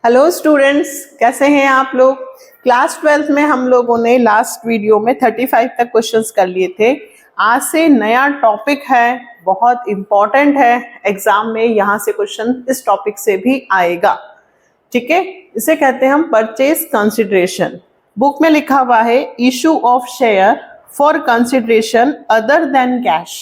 Hello students, कैसे हैं आप लोग। क्लास 12th में हम लोगों ने लास्ट वीडियो में 35 तक क्वेश्चंस कर लिए थे। आज से नया टॉपिक है, बहुत इम्पॉर्टेंट है, एग्जाम में यहाँ से क्वेश्चन इस टॉपिक से भी आएगा। ठीक है, इसे कहते हैं हम परचेज कंसिडरेशन। बुक में लिखा हुआ है issue of share for consideration other than cash.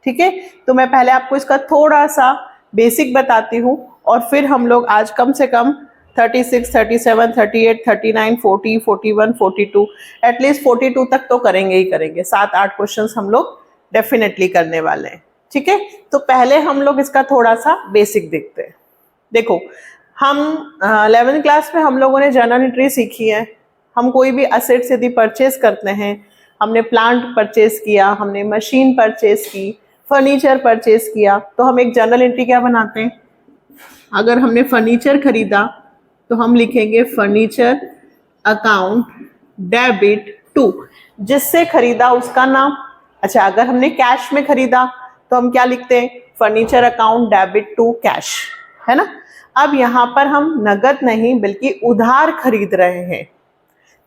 ठीक है, तो मैं पहले आपको इसका थोड़ा सा बेसिक बताती हूँ और फिर हम लोग आज कम से कम 36, 37, 38, 39, 40, 41, 42 एटलीस्ट 42 तक तो करेंगे ही करेंगे। 7-8 क्वेश्चंस हम लोग डेफिनेटली करने वाले हैं। ठीक है, तो पहले हम लोग इसका थोड़ा सा बेसिक देखते हैं। देखो, हम 11th क्लास में हम लोगों ने जर्नल एंट्री सीखी है। हम कोई भी असेट्स यदि परचेज करते हैं, हमने प्लांट परचेज किया, हमने मशीन परचेज की, फर्नीचर परचेज किया, तो हम एक जर्नल एंट्री क्या बनाते हैं। अगर हमने फर्नीचर खरीदा तो हम लिखेंगे फर्नीचर अकाउंट डेबिट टू, जिससे खरीदा उसका नाम। अच्छा, अगर हमने कैश में खरीदा तो हम क्या लिखते हैं, furniture account debit to cash, है ना। अब यहाँ पर हम नगद नहीं बल्कि उधार खरीद रहे हैं,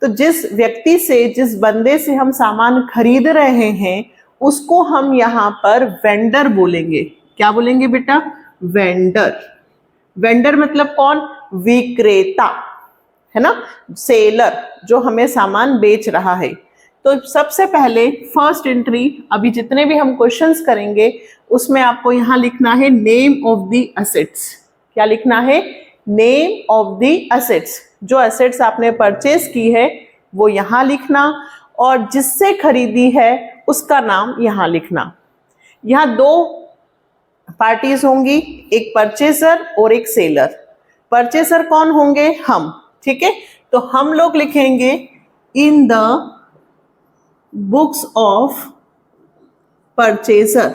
तो जिस व्यक्ति से, जिस बंदे से हम सामान खरीद रहे हैं उसको हम यहाँ पर वेंडर बोलेंगे। क्या बोलेंगे बेटा, वेंडर। वेंडर मतलब कौन, विक्रेता, है ना, सेलर, जो हमें सामान बेच रहा है। तो सबसे पहले फर्स्ट एंट्री, अभी जितने भी हम क्वेश्चंस करेंगे उसमें आपको यहाँ लिखना है नेम ऑफ द असेट्स। क्या लिखना है, नेम ऑफ द असेट्स। जो असेट्स आपने परचेज की है वो यहाँ लिखना, और जिससे खरीदी है उसका नाम यहाँ लिखना। यहाँ दो पार्टीज होंगी, एक परचेसर और एक सेलर। परचेसर कौन होंगे, हम। ठीक है, तो हम लोग लिखेंगे in the books of purchaser.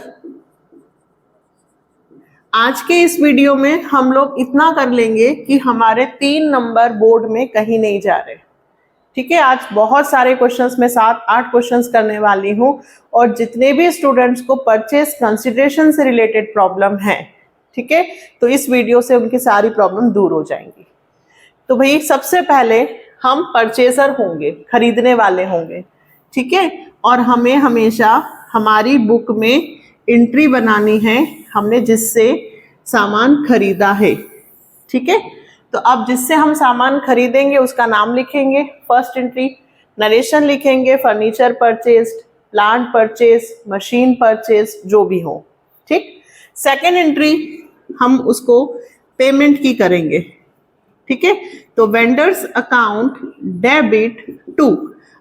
आज के इस वीडियो में हम लोग इतना कर लेंगे कि हमारे 3 नंबर बोर्ड में कहीं नहीं जा रहे। ठीक है, आज बहुत सारे क्वेश्चंस में 7-8 क्वेश्चंस करने वाली हूं, और जितने भी स्टूडेंट्स को परचेज कंसिडरेशन से रिलेटेड प्रॉब्लम है, ठीक है, तो इस वीडियो से उनकी सारी प्रॉब्लम दूर हो जाएंगी। तो भाई सबसे पहले हम परचेजर होंगे, खरीदने वाले होंगे। ठीक है, और हमें हमेशा हमारी बुक में एंट्री बनानी है, हमने जिससे सामान खरीदा है। ठीक है, तो अब जिससे हम सामान खरीदेंगे उसका नाम लिखेंगे, फर्स्ट एंट्री। नरेशन लिखेंगे, furniture purchased, plant purchase, machine purchase, जो भी हो। ठीक, सेकेंड एंट्री हम उसको पेमेंट की करेंगे। ठीक है, तो वेंडर्स अकाउंट डेबिट टू।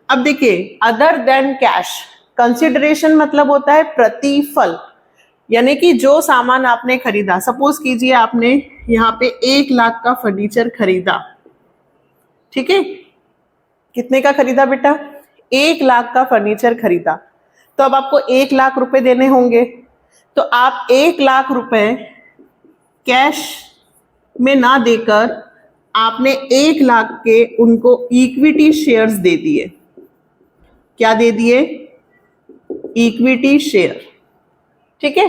अब देखिए, अदर देन कैश, कंसिडरेशन मतलब होता है प्रतिफल, यानी कि जो सामान आपने खरीदा। सपोज कीजिए आपने यहाँ पे 1 लाख का फर्नीचर खरीदा। ठीक है, कितने का खरीदा बेटा, 1 लाख का फर्नीचर खरीदा। तो अब आपको 1 लाख रुपए देने होंगे, तो आप 1 लाख रुपए कैश में ना देकर आपने 1 लाख के उनको इक्विटी शेयर्स दे दिए। क्या दे दिए, इक्विटी शेयर। ठीक है,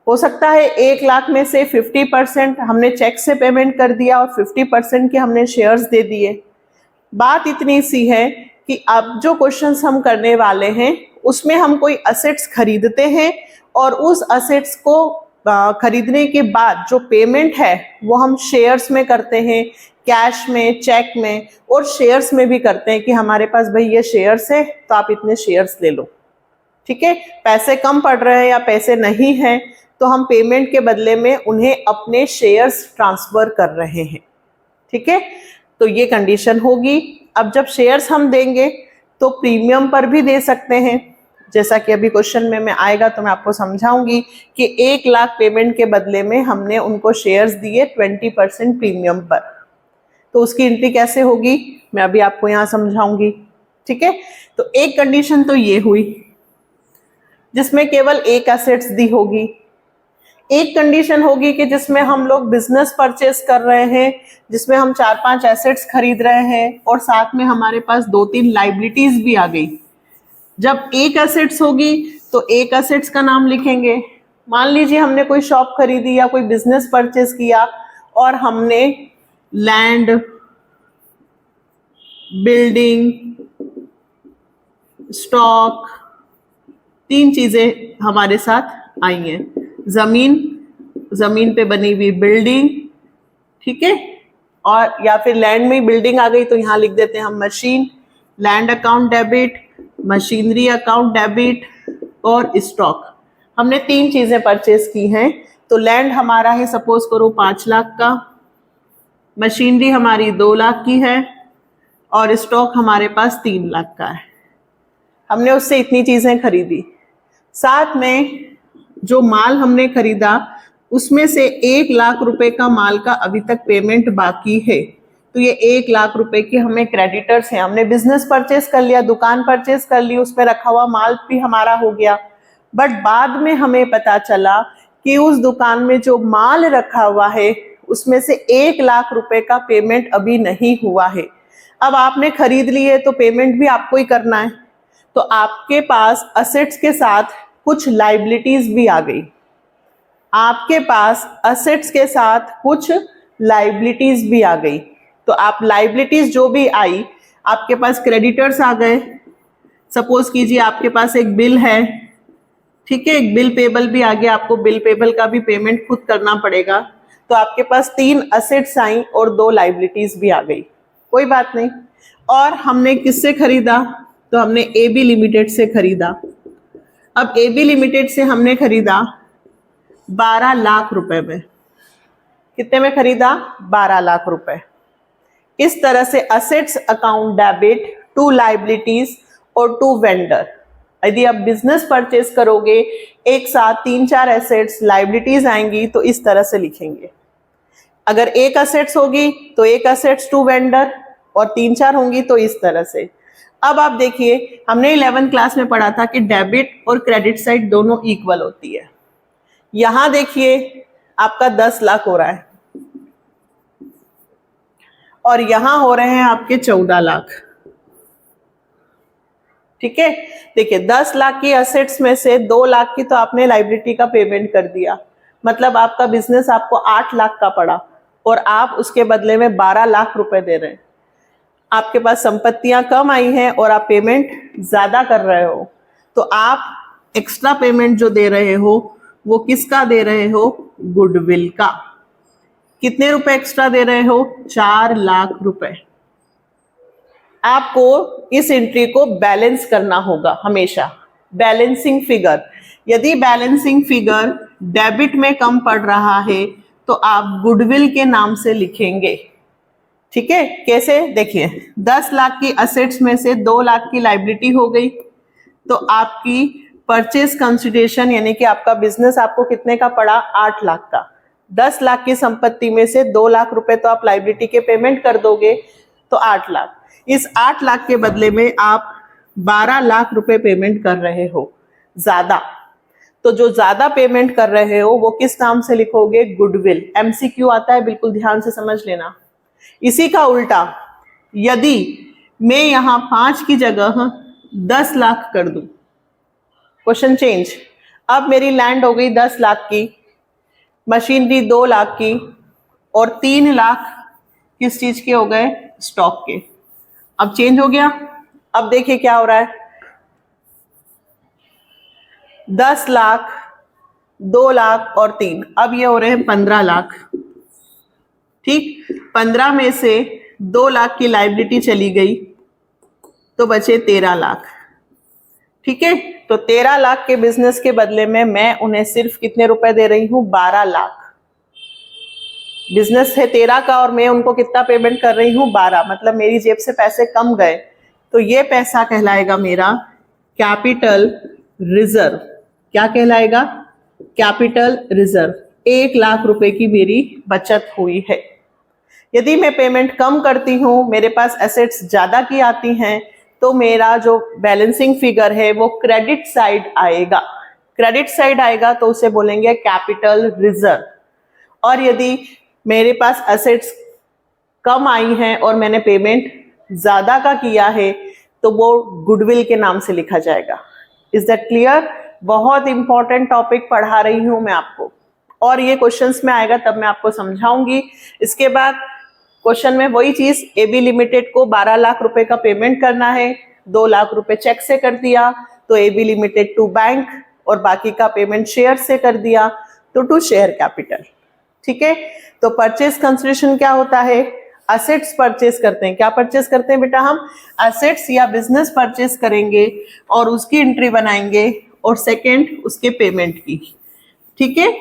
हो सकता है 1 लाख में से 50% हमने चेक से पेमेंट कर दिया और 50% के हमने शेयर्स दे दिए। बात इतनी सी है कि अब जो क्वेश्चंस हम करने वाले हैं उसमें हम कोई असेट्स खरीदते हैं, और उस असेट्स को खरीदने के बाद जो पेमेंट है वो हम शेयर्स में करते हैं, कैश में, चेक में, और शेयर्स में भी करते हैं कि हमारे पास भाई ये शेयर्स है तो आप इतने शेयर्स ले लो। ठीक है, पैसे कम पड़ रहे हैं या पैसे नहीं हैं तो हम पेमेंट के बदले में उन्हें अपने शेयर्स ट्रांसफर कर रहे हैं। ठीक है, तो ये कंडीशन होगी। अब जब शेयर्स हम देंगे तो प्रीमियम पर भी दे सकते हैं, जैसा कि अभी क्वेश्चन में मैं आएगा तो मैं आपको समझाऊंगी कि 1 लाख पेमेंट के बदले में हमने उनको शेयर्स दिए 20% प्रीमियम पर, तो उसकी एंट्री कैसे होगी मैं अभी आपको यहाँ समझाऊंगी। ठीक है, तो एक कंडीशन तो ये हुई जिसमें केवल एक एसेट्स दी होगी। एक कंडीशन होगी कि जिसमें हम लोग बिजनेस परचेस कर रहे हैं, जिसमें हम 4-5 एसेट्स खरीद रहे हैं और साथ में हमारे पास 2-3 लाइबिलिटीज भी आ गई। जब एक एसेट्स होगी तो एक एसेट्स का नाम लिखेंगे। मान लीजिए हमने कोई शॉप खरीदी या कोई बिजनेस परचेस किया और हमने लैंड, बिल्डिंग, स्टॉक, तीन चीजें हमारे साथ आई हैं। जमीन, जमीन पे बनी हुई बिल्डिंग, ठीक है, और या फिर लैंड में बिल्डिंग आ गई तो यहां लिख देते हैं हम machine, land account debit, machinery account debit और स्टॉक। हमने तीन चीजें परचेज की हैं। तो लैंड हमारा है सपोज करो 5 लाख का, मशीनरी हमारी 2 लाख की है और स्टॉक हमारे पास 3 लाख का है। हमने उससे इतनी चीजें खरीदी। साथ में जो माल हमने खरीदा उसमें से 1 लाख रुपए का माल का अभी तक पेमेंट बाकी है। तो ये 1 लाख रुपए के हमें क्रेडिटर्स हैं। हमने बिजनेस परचेज कर लिया, दुकान परचेज कर ली, उसमें रखा हुआ माल भी हमारा हो गया, बट बाद में हमें पता चला कि उस दुकान में जो माल रखा हुआ है उसमें से 1 लाख रुपए का पेमेंट अभी नहीं हुआ है। अब आपने खरीद ली है तो पेमेंट भी आपको ही करना है। तो आपके पास असेट्स के साथ कुछ लाइबिलिटीज भी आ गई। आपके पास असेट्स के साथ कुछ लाइबिलिटीज भी आ गई। तो आप लाइबिलिटीज जो भी आई, आपके पास क्रेडिटर्स आ गए। सपोज कीजिए आपके पास एक बिल है, ठीक है, एक बिल पेबल भी आ गया, आपको बिल पेबल का भी पेमेंट खुद करना पड़ेगा। तो आपके पास 3 असेट्स आई और 2 लाइबिलिटीज भी आ गई, कोई बात नहीं। और हमने किससे खरीदा? तो हमने एबी लिमिटेड से खरीदा। अब एबी लिमिटेड से हमने खरीदा 12 लाख रुपए में। कितने में खरीदा? 12 लाख रुपए। इस तरह से assets account debit to liabilities और टू वेंडर। यदि आप बिजनेस परचेज करोगे एक साथ 3-4 एसेट्स लाइबिलिटीज आएंगी तो इस तरह से लिखेंगे। अगर एक असेट्स होगी तो एक असेट्स टू वेंडर और 3-4 होंगी तो इस तरह से। अब आप देखिए, हमने 11th क्लास में पढ़ा था कि डेबिट और क्रेडिट साइड दोनों इक्वल होती है। यहां देखिए आपका 10 लाख हो रहा है और यहां हो रहे हैं आपके 14 लाख, ठीक है। देखिए 10 लाख की असेट्स में से 2 लाख की तो आपने लाइबिलिटी का पेमेंट कर दिया, मतलब आपका बिजनेस आपको 8 लाख का पड़ा और आप उसके बदले में 12 लाख रुपए दे रहे हैं। आपके पास संपत्तियां कम आई हैं और आप पेमेंट ज्यादा कर रहे हो, तो आप एक्स्ट्रा पेमेंट जो दे रहे हो वो किसका दे रहे हो? गुडविल का। कितने रुपए एक्स्ट्रा दे रहे हो? 4 लाख रुपए। आपको इस एंट्री को बैलेंस करना होगा हमेशा, बैलेंसिंग फिगर। यदि बैलेंसिंग फिगर डेबिट में कम पड़ रहा है तो आप गुडविल के नाम से लिखेंगे, ठीक है। कैसे? देखिए 10 लाख की असेट्स में से 2 लाख की लाइबिलिटी हो गई, तो आपकी परचेज कंसिडरेशन यानी कि आपका बिजनेस आपको कितने का पड़ा? 8 लाख का। 10 लाख की संपत्ति में से 2 लाख रुपए तो आप लाइबिलिटी के पेमेंट कर दोगे, तो 8 लाख। इस 8 लाख के बदले में आप 12 लाख रुपए पेमेंट कर रहे हो ज्यादा। तो जो ज्यादा पेमेंट कर रहे हो वो किस नाम से लिखोगे? गुडविल। एमसीक्यू आता है, बिल्कुल ध्यान से समझ लेना। इसी का उल्टा, यदि मैं यहां 5 की जगह 10 लाख कर दूं, क्वेश्चन चेंज। अब मेरी लैंड हो गई 10 लाख की, मशीनरी 2 लाख की और 3 लाख किस चीज के हो गए? स्टॉक के। अब चेंज हो गया। अब देखिए क्या हो रहा है, 10 लाख, 2 लाख और 3, अब ये हो रहे हैं 15 लाख, ठीक। 15 में से 2 लाख की लाइबिलिटी चली गई तो बचे 13 लाख, ठीक है। तो 13 लाख के बिजनेस के बदले में मैं उन्हें सिर्फ कितने रुपए दे रही हूं? 12 लाख। बिजनेस है 13 का और मैं उनको कितना पेमेंट कर रही हूं? 12, मतलब मेरी जेब से पैसे कम गए, तो ये पैसा कहलाएगा मेरा कैपिटल रिजर्व। क्या कहलाएगा? Capital reserve. 1 लाख रुपए की मेरी बचत हुई है। यदि मैं पेमेंट कम करती हूं, मेरे पास एसेट्स ज्यादा की आती हैं, तो मेरा जो बैलेंसिंग फिगर है वो क्रेडिट साइड आएगा। क्रेडिट साइड आएगा तो उसे बोलेंगे कैपिटल रिजर्व। और यदि मेरे पास एसेट्स कम आई हैं और मैंने पेमेंट ज्यादा का किया है तो वो गुडविल के नाम से लिखा जाएगा। Is that clear? बहुत इंपॉर्टेंट टॉपिक पढ़ा रही हूं मैं आपको, और ये क्वेश्चंस में आएगा तब मैं आपको समझाऊंगी। इसके बाद क्वेश्चन में वही चीज, एबी लिमिटेड को 12 लाख रुपए का पेमेंट करना है, 2 लाख रुपए चेक से कर दिया तो एबी लिमिटेड टू बैंक, और बाकी का पेमेंट शेयर से कर दिया तो टू शेयर कैपिटल। ठीक है, तो परचेज कंसिडरेशन क्या होता है, असेट्स परचेज करते हैं। क्या परचेज करते हैं बेटा, हम असेट्स या बिजनेस परचेज करेंगे और उसकी एंट्री बनाएंगे, और सेकंड उसके पेमेंट की। ठीक है,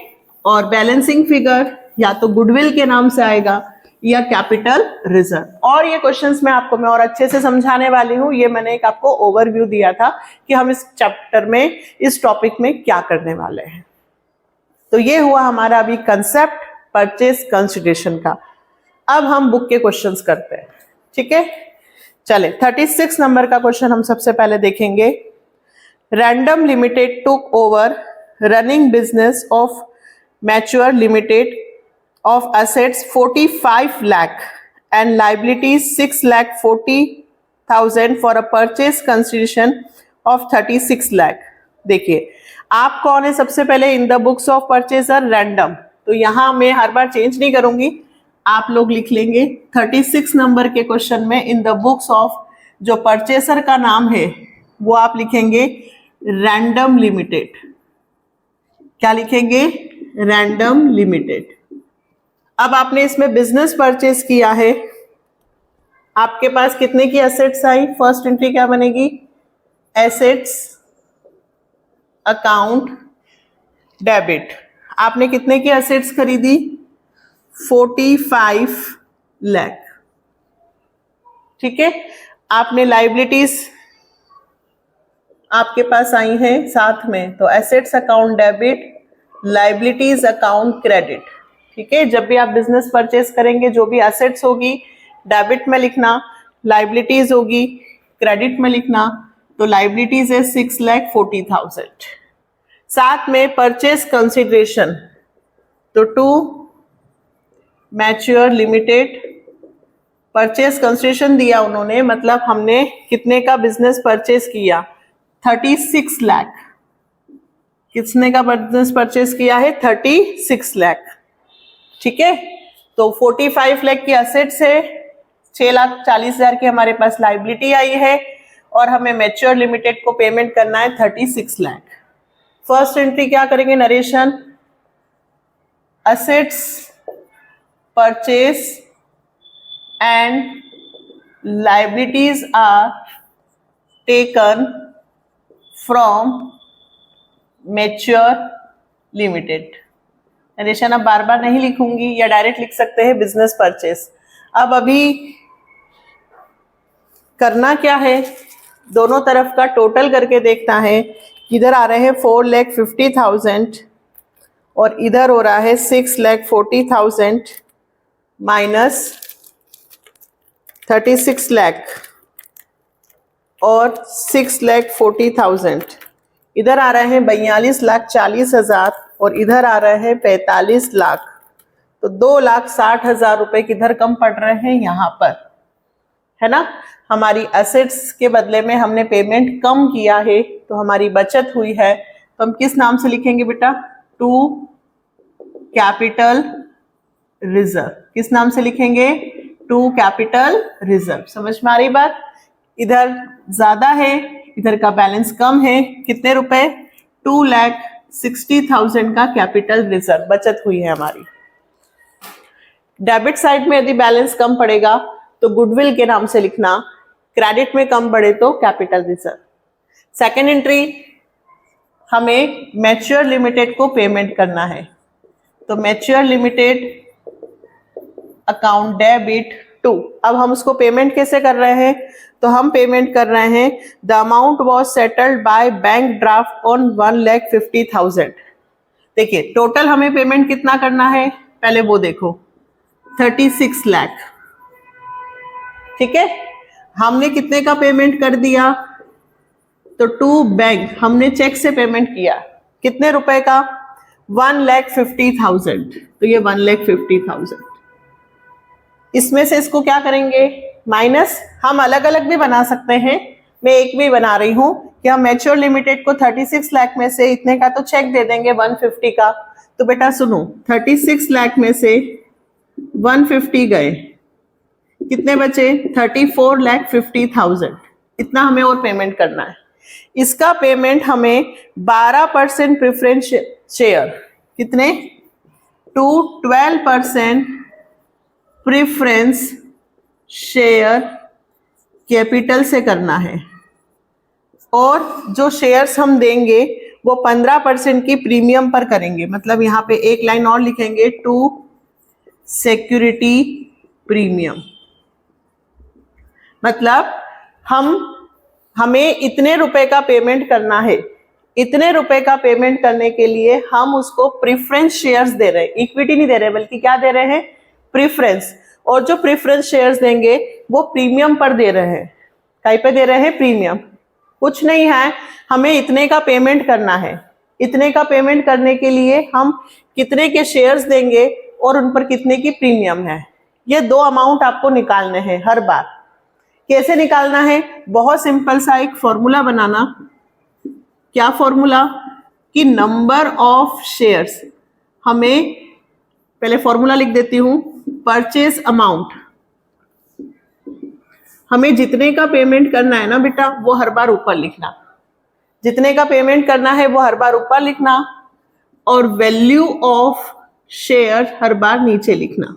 और बैलेंसिंग फिगर या तो गुडविल के नाम से आएगा या कैपिटल रिजर्व। और ये क्वेश्चंस में आपको मैं और अच्छे से समझाने वाली हूँ। ये मैंने एक आपको ओवरव्यू दिया था कि हम इस चैप्टर में, इस टॉपिक में क्या करने वाले हैं। तो ये हुआ हमारा अभी कंसेप्ट परचेज कंसिडरेशन का। अब हम बुक के क्वेश्चंस करते हैं। ठीक है, चले 36 नंबर का क्वेश्चन हम सबसे पहले देखेंगे। Random limited took over running business of mature limited of assets 45 lakh and liabilities 6,40,000 for a purchase consideration of 36 lakh। देखिए आप कौन है सबसे पहले, in the books of purchaser random, तो यहां मैं हर बार चेंज नहीं करूंगी, आप लोग लिख लेंगे 36 नंबर के क्वेश्चन में इन द बुक्स ऑफ जो परचेसर का नाम है वो आप लिखेंगे रैंडम लिमिटेड। क्या लिखेंगे, रैंडम लिमिटेड। अब आपने इसमें बिजनेस परचेज किया है, आपके पास कितने की एसेट्स आई, फर्स्ट एंट्री क्या बनेगी, एसेट्स अकाउंट डेबिट। आपने कितने की एसेट्स खरीदी, 45 लाख। ठीक है, आपने लाइबिलिटीज आपके पास आई हैं साथ में, तो assets account debit, liabilities account credit. ठीक है, जब भी आप बिजनेस परचेज करेंगे जो भी एसेट्स होगी डेबिट में लिखना, लाइबिलिटीज होगी क्रेडिट में लिखना, तो लाइबिलिटीज है 6,40,000। साथ में परचेज कंसिडरेशन, तो to Mature Limited purchase consideration दिया उन्होंने, मतलब हमने कितने का बिजनेस परचेज किया, 36 लाख। किसने का बिजनेस परचेज किया है, 36 लाख। ठीक है, तो 45 लाख की एसेट्स है, 6,40,000 की हमारे पास लाइबिलिटी आई है, और हमें मैच्योर लिमिटेड को पेमेंट करना है 36 लाख। फर्स्ट एंट्री क्या करेंगे, narration, assets purchase and liabilities are taken from Mature Limited. Narration अब बार बार नहीं लिखूंगी, या डायरेक्ट लिख सकते हैं बिजनेस परचेज। अब अभी करना क्या है, दोनों तरफ का टोटल करके देखना है। इधर आ रहे हैं 4,50,000 और इधर हो रहा है 6,40,000 माइनस 36 लाख और 6,40,000। इधर आ रहे हैं 42,40,000 और इधर आ रहे हैं 45 लाख, तो 2,60,000 रुपए किधर कम पड़ रहे हैं, यहाँ पर, है ना। हमारी एसेट्स के बदले में हमने पेमेंट कम किया है, तो हमारी बचत हुई है। तो हम किस नाम से लिखेंगे बेटा, टू कैपिटल रिजर्व। किस नाम से लिखेंगे, टू कैपिटल रिजर्व। समझ में आ रही बात, इधर ज्यादा है, इधर का बैलेंस कम है, कितने रुपए, 2,60,000 का कैपिटल रिजर्व बचत हुई है हमारी। डेबिट साइड में यदि बैलेंस कम पड़ेगा तो गुडविल के नाम से लिखना, क्रेडिट में कम पड़े तो कैपिटल रिजर्व। सेकेंड एंट्री, हमें मैच्योर लिमिटेड को पेमेंट करना है, तो Mature Limited account debit to. अब हम उसको पेमेंट कैसे कर रहे हैं, तो हम पेमेंट कर रहे हैं the amount was settled by bank draft on 1,50,000। देखिए टोटल हमें पेमेंट कितना करना है, पहले वो देखो, 36 लाख। ठीक है, हमने कितने का पेमेंट कर दिया, तो टू बैंक हमने चेक से पेमेंट किया, कितने रुपए का, 1,50,000। तो ये 1,50,000, इसमें से इसको क्या करेंगे, माइनस। हम अलग अलग भी बना सकते हैं, मैं एक भी बना रही हूं कि हम मैच्योर लिमिटेड को 36 लाख में से इतने का तो चेक दे देंगे 150 का। तो बेटा सुनो, 36 लाख में से 150 गए, कितने बचे? 34,50,000। इतना हमें और पेमेंट करना है। इसका पेमेंट हमें 12% प्रेफरेंस शेयर, कितने? टू 12% प्रेफरेंस शेयर कैपिटल से करना है, और जो शेयर्स हम देंगे वो 15% की प्रीमियम पर करेंगे। मतलब यहाँ पे एक लाइन और लिखेंगे, टू सिक्योरिटी प्रीमियम। मतलब हमें इतने रुपए का पेमेंट करना है। इतने रुपए का पेमेंट करने के लिए हम उसको प्रेफरेंस शेयर्स दे रहे हैं, इक्विटी नहीं दे रहे, बल्कि क्या दे रहे हैं? प्रेफरेंस। और जो प्रेफरेंस शेयर्स देंगे वो प्रीमियम पर दे रहे हैं। कहीं पे दे रहे हैं? प्रीमियम। कुछ नहीं है, हमें इतने का पेमेंट करना है। इतने का पेमेंट करने के लिए हम कितने के शेयर्स देंगे और उन पर कितने की प्रीमियम है, ये दो अमाउंट आपको निकालने हैं हर बार। कैसे निकालना है? बहुत सिंपल सा एक फॉर्मूला बनाना। क्या फॉर्मूला? कि नंबर ऑफ शेयर्स, हमें पहले फॉर्मूला लिख देती हूं, परचेज अमाउंट, हमें जितने का पेमेंट करना है ना बेटा, वो हर बार ऊपर लिखना। जितने का पेमेंट करना है वो हर बार ऊपर लिखना, और वैल्यू ऑफ शेयर हर बार नीचे लिखना।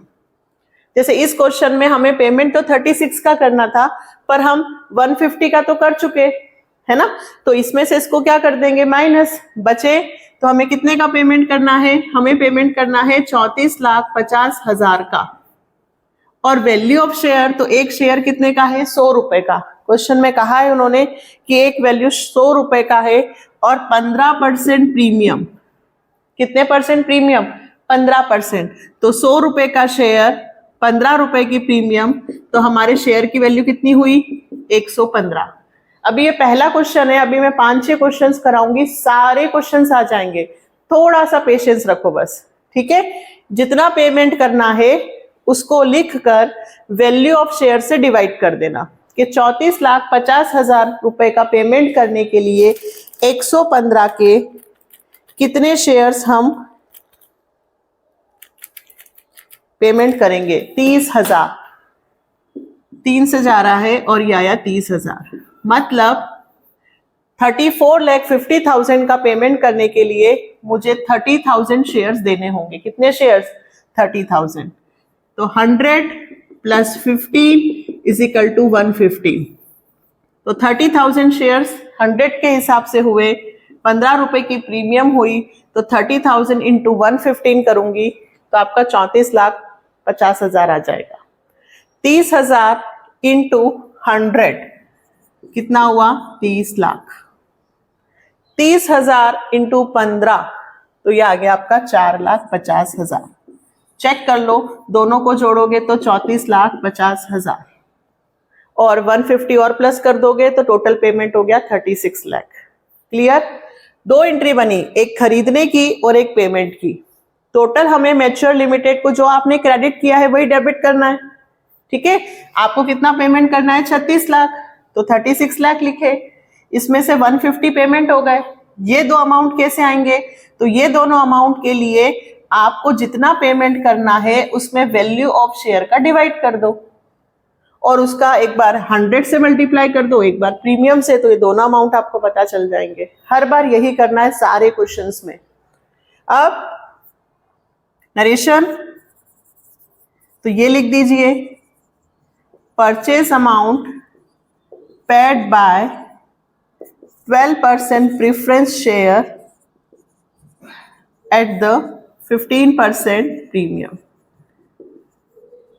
जैसे इस क्वेश्चन में हमें पेमेंट तो 36 का करना था, पर हम 150 का तो कर चुके, है ना? तो इसमें से इसको क्या कर देंगे? माइनस। बचे तो हमें कितने का पेमेंट करना है? हमें पेमेंट करना है 34,50,000 का। और वैल्यू ऑफ शेयर, तो एक शेयर कितने का है? 100 रुपए का। क्वेश्चन में कहा है उन्होंने कि एक वैल्यू 100 रुपए का है, और 15% प्रीमियम। कितने परसेंट प्रीमियम? 15%। तो 100 रुपए का शेयर, 15 रुपए की प्रीमियम, तो हमारे शेयर की वैल्यू कितनी हुई? 115। अभी ये पहला क्वेश्चन है, अभी मैं 5-6 क्वेश्चंस कराऊंगी, सारे क्वेश्चंस आ जाएंगे। थोड़ा सा पेशेंस रखो बस, ठीक है? जितना पेमेंट करना है उसको लिखकर वैल्यू ऑफ शेयर से डिवाइड कर देना, कि 34,50,000 रुपए का पेमेंट करने के लिए 115 के कितने शेयर्स हम पेमेंट करेंगे? 30,000। 3 से जा रहा है और ये आया 30,000। मतलब 34,50,000 का पेमेंट करने के लिए मुझे 30,000 शेयर्स देने होंगे। कितने शेयर्स? 30,000। तो 100 + 15 = 115। तो 30,000 शेयर्स 100 के हिसाब से हुए, 15 रुपए की प्रीमियम हुई, तो 30,000 × 115 करूंगी तो आपका 34,50,000 आ जाएगा। 30,000 × 100 कितना हुआ? 30 लाख। 30,000 × 15 तो ये आ गया आपका 4,50,000। चेक कर लो, दोनों को जोड़ोगे तो 34,50,000, और 150 और प्लस कर दोगे तो टोटल पेमेंट हो गया 36 लाख। क्लियर? दो एंट्री बनी, एक खरीदने की और एक पेमेंट की। टोटल हमें मैच्योर लिमिटेड को जो आपने क्रेडिट किया है वही डेबिट करना है, ठीक है? आपको कितना पेमेंट करना है? 36 लाख, तो 36 लाख लिखे। इसमें से 150 पेमेंट हो गए। ये दो अमाउंट कैसे आएंगे? तो ये दोनों अमाउंट के लिए आपको जितना पेमेंट करना है उसमें वैल्यू ऑफ शेयर का डिवाइड कर दो, और उसका एक बार 100 से मल्टीप्लाई कर दो, एक बार प्रीमियम से, तो ये दोनों अमाउंट आपको पता चल जाएंगे। हर बार यही करना है सारे क्वेश्चंस में। अब नरेशन, तो ये लिख दीजिए, purchase amount paid bye 12% preference share at the 15% premium.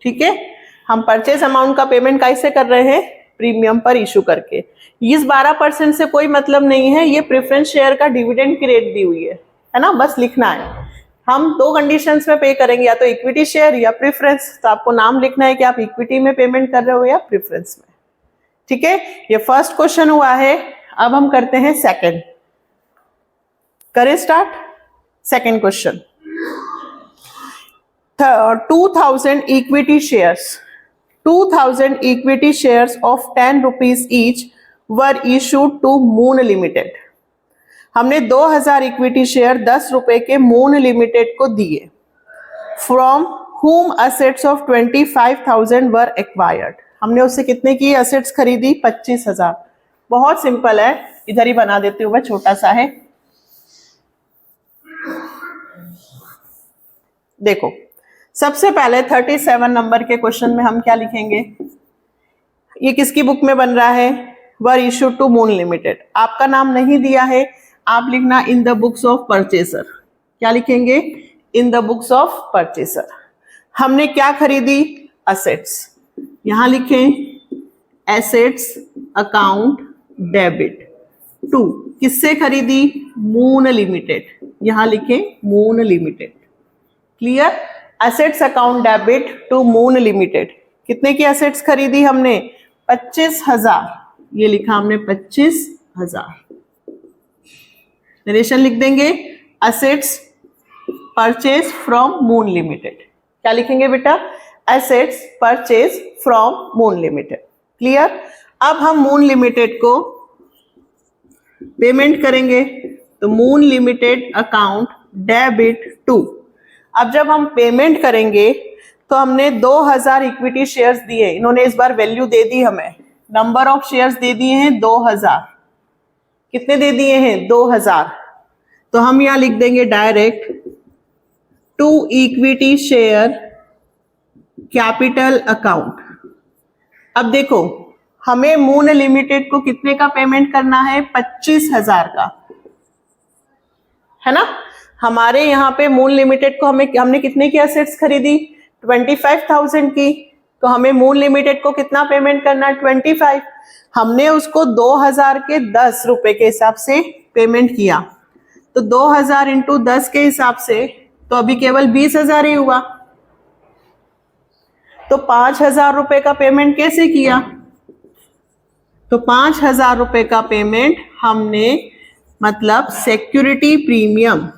ठीक है? हम परचेज अमाउंट का पेमेंट कैसे कर रहे हैं? प्रीमियम पर इशू करके। इस 12% से कोई मतलब नहीं है, ये प्रेफरेंस शेयर का डिविडेंड की रेट दी हुई है ना? बस लिखना है। हम दो कंडीशंस में पे करेंगे, या तो इक्विटी शेयर या प्रेफरेंस। तो आपको नाम लिखना है कि आप इक्विटी में पेमेंट कर रहे हो या प्रेफरेंस में। ठीक है? ये फर्स्ट क्वेश्चन हुआ है। अब हम करते हैं सेकंड। करें start? Second question, 2,000 equity shares. 2,000 equity shares of 10 rupees each were issued to Moon Limited. हमने 2,000 इक्विटी शेयर 10 रुपए के मून लिमिटेड को दिए। From whom assets of 25,000 were acquired. हमने उससे कितने की असेट्स खरीदी? 25,000। बहुत सिंपल है, इधर ही बना देती हूँ मैं, छोटा सा है। देखो सबसे पहले 37 नंबर के क्वेश्चन में हम क्या लिखेंगे? ये किसकी बुक में बन रहा है? वर इश्यूड टू मून लिमिटेड। आपका नाम नहीं दिया है, आप लिखना in the books of purchaser. क्या लिखेंगे? In the books of purchaser. हमने क्या खरीदी? असेट्स। यहां लिखें एसेट्स अकाउंट डेबिट टू, किससे खरीदी? Moon Limited. यहां लिखें Moon Limited. Clear? Assets account debit to Moon Limited. कितने की एसेट्स खरीदी हमने? 25,000। ये लिखा हमने 25,000। नरेशन लिख देंगे assets purchase from Moon Limited. क्या लिखेंगे बेटा? Assets purchase from Moon Limited. Clear? अब हम मून लिमिटेड को पेमेंट करेंगे, तो Moon Limited account debit to. अब जब हम पेमेंट करेंगे तो हमने 2000 इक्विटी शेयर्स दिए, इन्होंने इस बार वैल्यू दे दी हमें, नंबर ऑफ शेयर्स दे दिए हैं 2000। कितने दे दिए हैं? 2000। तो हम यहां लिख देंगे direct to equity share capital account. अब देखो हमें मून लिमिटेड को कितने का पेमेंट करना है? 25,000 का, है ना? हमारे यहाँ पे मून लिमिटेड को हमने कितने की एसेट्स खरीदी? 25,000 की। तो हमें मून लिमिटेड को कितना पेमेंट करना है? 25। हमने उसको 2000 के 10 रुपए के हिसाब से पेमेंट किया, तो 2000 इंटू 10 के हिसाब से तो अभी केवल 20,000 ही हुआ। तो 5,000 रुपए का पेमेंट कैसे किया? तो 5,000 रुपए का पेमेंट हमने मतलब सिक्योरिटी प्रीमियम,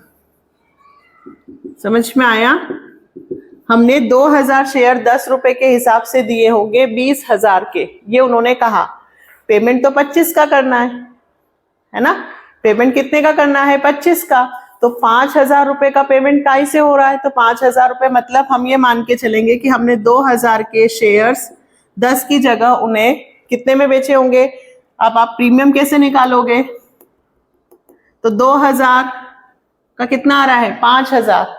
समझ में आया? हमने 2000 शेयर 10 रुपए के हिसाब से दिए होंगे 20,000 के, ये उन्होंने कहा। पेमेंट तो 25 का करना है ना? पेमेंट कितने का करना है? 25 का। तो 5,000 रुपए का पेमेंट काई से हो रहा है? तो 5,000 रुपए मतलब हम ये मान के चलेंगे कि हमने 2000 के शेयर्स 10 की जगह उन्हें कितने में बेचे होंगे? अब आप प्रीमियम कैसे निकालोगे? तो 2000 का कितना आ रहा है? 5,000।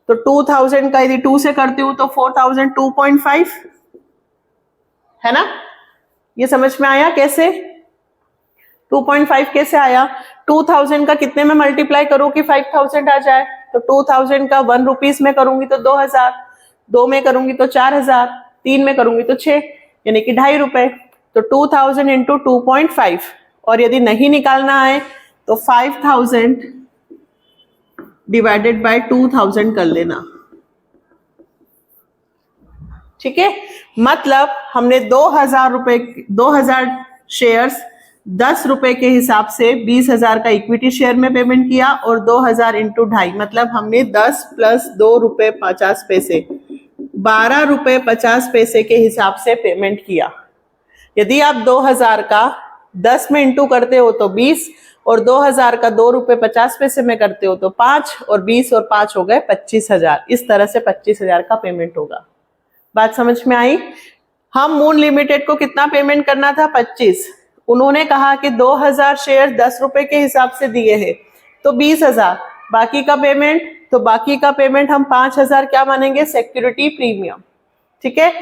तो 2000 का यदि 2 से करती हूं तो 4000 2.5, है ना? ये समझ में आया कैसे? 2.5 कैसे आया? 2000 का कितने में मल्टीप्लाई करूं कि 5000 आ जाए? तो 2000 का 1 रुपीज में करूंगी तो 2000, 2 में करूंगी तो 4000, 3 में करूंगी तो 6, यानी कि 2.5 रुपए। तो 2000 इंटू 2.5, और यदि नहीं निकालना है तो 5000 डिवाइडेड बाय 2000 कर लेना। ठीक है? मतलब हमने 2000 शेयर्स 10 रुपए के हिसाब से 20,000 का इक्विटी शेयर में पेमेंट किया, और 2000 इंटू 2.5 मतलब हमने 10 प्लस 2 रुपए 50 पैसे 12 रुपए 50 पैसे के हिसाब से पेमेंट किया। यदि आप 2000 का 10 में इंटू करते हो तो 20, और 2000 का 2 रुपए 50 पैसे में करते हो तो 5, और 20 और 5 हो गए 25,000। इस तरह से 25,000 का पेमेंट होगा। बात समझ में आई? हम मून लिमिटेड को कितना पेमेंट करना था? 25। उन्होंने कहा कि 2000 शेयर 10 रुपए के हिसाब से दिए हैं तो 20,000। बाकी का पेमेंट, तो बाकी का पेमेंट हम 5,000 क्या मानेंगे? Security premium. ठीक है?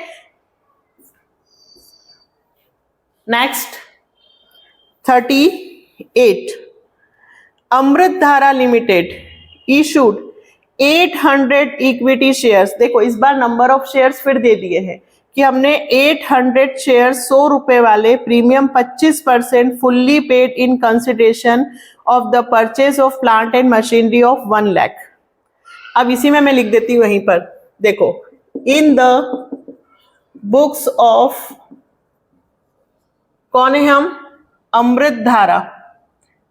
नेक्स्ट 38, अमृत धारा लिमिटेड इशूड 800 इक्विटी शेयर्स। देखो इस बार नंबर ऑफ शेयर्स फिर दे दिए हैं कि हमने 800 शेयर 100 रुपए वाले premium 25% fully paid in consideration of the purchase of plant and machinery of 1 lakh. अब इसी में मैं लिख देती हूं वहीं पर, देखो इन द बुक्स ऑफ, कौन है हम? अमृत धारा।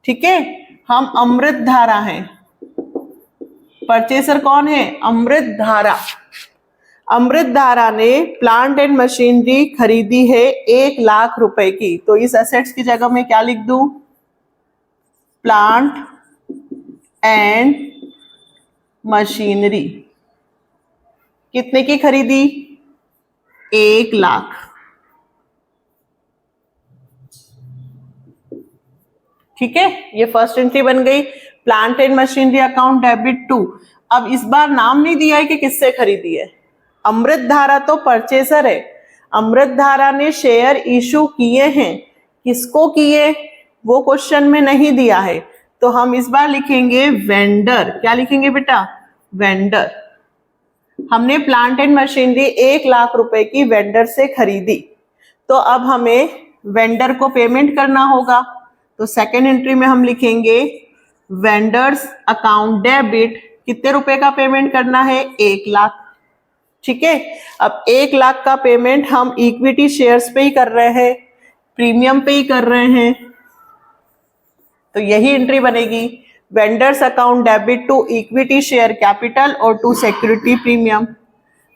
ठीक है? हम अमृत धारा हैं। परचेसर कौन है? अमृत धारा। अमृत धारा ने प्लांट एंड मशीनरी खरीदी है 1 लाख रुपए की। तो इस एसेट्स की जगह में क्या लिख दूं? Plant and machinery. कितने की खरीदी? 1 लाख। ठीक है, ये फर्स्ट एंट्री बन गई। Plant and machinery account debit 2। अब इस बार नाम नहीं दिया है कि किससे खरीदी है। अमृत धारा तो परचेसर है, अमृत धारा ने शेयर इशू किए हैं, किसको किए वो क्वेश्चन में नहीं दिया है, तो हम इस बार लिखेंगे वेंडर। क्या लिखेंगे बेटा? वेंडर। हमने प्लांट एंड मशीनरी 1 लाख रुपए की वेंडर से खरीदी, तो अब हमें वेंडर को पेमेंट करना होगा। तो सेकेंड एंट्री में हम लिखेंगे वेंडर्स अकाउंट डेबिट, कितने रुपए का पेमेंट करना है? 1 लाख। ठीक है, अब 1 लाख का पेमेंट हम इक्विटी शेयर्स पे ही कर रहे हैं, प्रीमियम पे ही कर रहे हैं, तो यही एंट्री बनेगी। Vendors account debit to equity share capital और टू सिक्योरिटी प्रीमियम।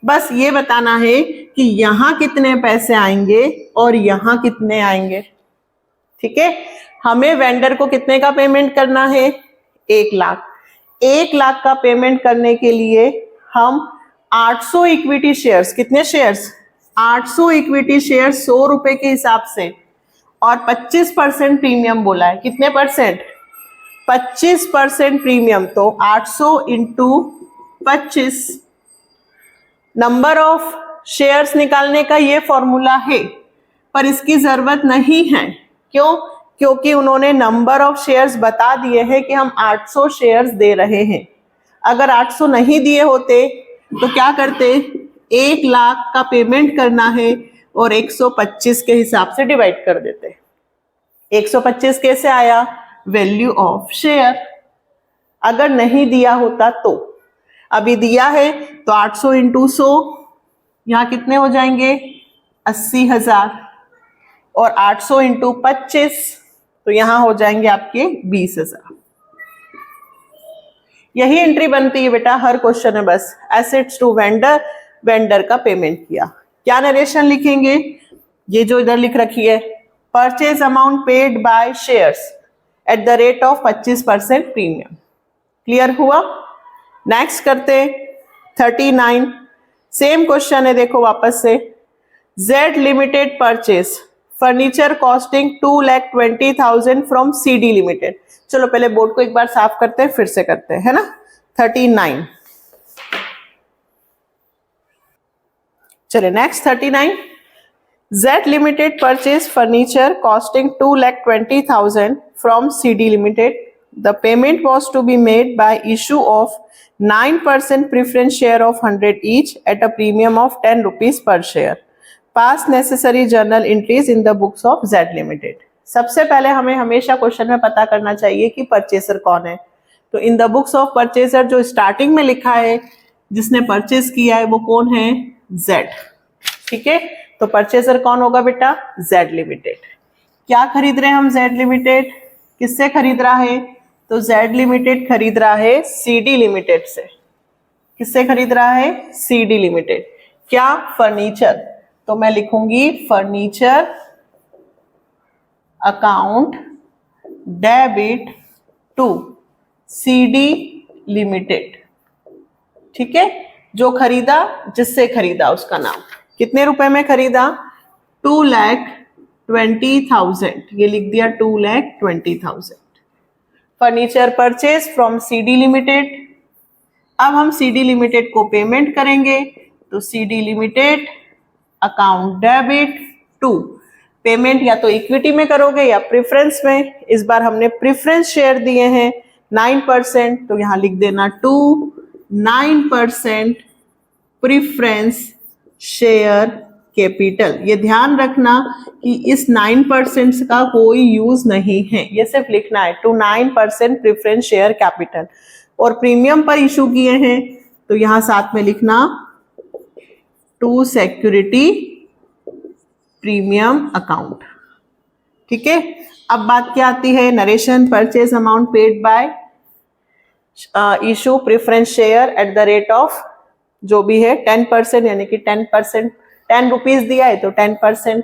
बस ये बताना है कि यहां कितने पैसे आएंगे और यहां कितने आएंगे। ठीक है, हमें वेंडर को कितने का पेमेंट करना है? 1 लाख। 1 लाख का पेमेंट करने के लिए हम 800 इक्विटी शेयर्स, कितने शेयर्स? 800 इक्विटी शेयर्स 100 रुपए के हिसाब से, और 25% प्रीमियम बोला है। कितने परसेंट? 25% प्रीमियम। तो 800 इंटू 25, नंबर ऑफ शेयर्स निकालने का ये फॉर्मूला है, पर इसकी जरूरत नहीं है। क्यों? क्योंकि उन्होंने नंबर ऑफ शेयर्स बता दिए हैं कि हम 800 शेयर्स दे रहे हैं। अगर 800 नहीं दिए होते तो क्या करते? 1 लाख का पेमेंट करना है और 125 के हिसाब से डिवाइड कर देते। 125 कैसे आया? Value of share. अगर नहीं दिया होता तो, अभी दिया है तो 800 इंटू 100, यहां कितने हो जाएंगे? 80,000, और 800 इंटू 25 तो यहां हो जाएंगे आपके 20,000। यही एंट्री बनती है बेटा हर क्वेश्चन में। बस एसेट्स टू वेंडर, वेंडर का पेमेंट किया। क्या नरेशन लिखेंगे? ये जो इधर लिख रखी है, purchase amount paid by shares at the rate of 25% premium. Clear हुआ? नेक्स्ट करते 39। सेम क्वेश्चन है, देखो वापस से। Z limited purchase furniture costing 2,20,000 from CD limited. चलो पहले बोर्ड को एक बार साफ करते हैं, फिर से करते हैं, है ना। 39। चले next 39। Z Limited purchased furniture costing 2,20,000 from CD Limited. The payment was to be made by issue of 9% preference share of 100 each at a premium of 10 rupees per share. Pass necessary journal entries in the books of Z Limited. सबसे पहले हमें हमेशा question में पता करना चाहिए कि purchaser कौन है। तो in the books of purchaser जो स्टार्टिंग में लिखा है, जिसने परचेज किया है वो कौन है? Z। ठीक है, तो परचेसर कौन होगा बेटा? Z limited. क्या खरीद रहे हैं हम? Z limited. किससे खरीद रहा है? तो Z लिमिटेड खरीद रहा है CD लिमिटेड से। किससे खरीद रहा है? CD Limited. क्या? फर्नीचर। तो मैं लिखूंगी furniture account debit to CD Limited. ठीक है, जो खरीदा, जिससे खरीदा उसका नाम। कितने रुपए में खरीदा? 2,20,000। ये लिख दिया 2,20,000। Furniture purchase from CD Limited. अब हम CD लिमिटेड को पेमेंट करेंगे, तो CD Limited account debit to, payment या तो इक्विटी में करोगे या प्रेफरेंस में। इस बार हमने प्रेफरेंस शेयर दिए हैं 9%, तो यहां लिख देना 9% प्रेफरेंस शेयर कैपिटल। ये ध्यान रखना कि इस 9% का कोई यूज नहीं है, ये सिर्फ लिखना है 9% प्रेफरेंस शेयर कैपिटल। और प्रीमियम पर इशू किए हैं, तो यहां साथ में लिखना टू सिक्योरिटी प्रीमियम अकाउंट। ठीक है, अब बात क्या आती है? Narration. Purchase amount paid bye issue preference share at the rate of जो भी है 10%, यानी कि 10%, 10 रुपीज दिया है तो 10%।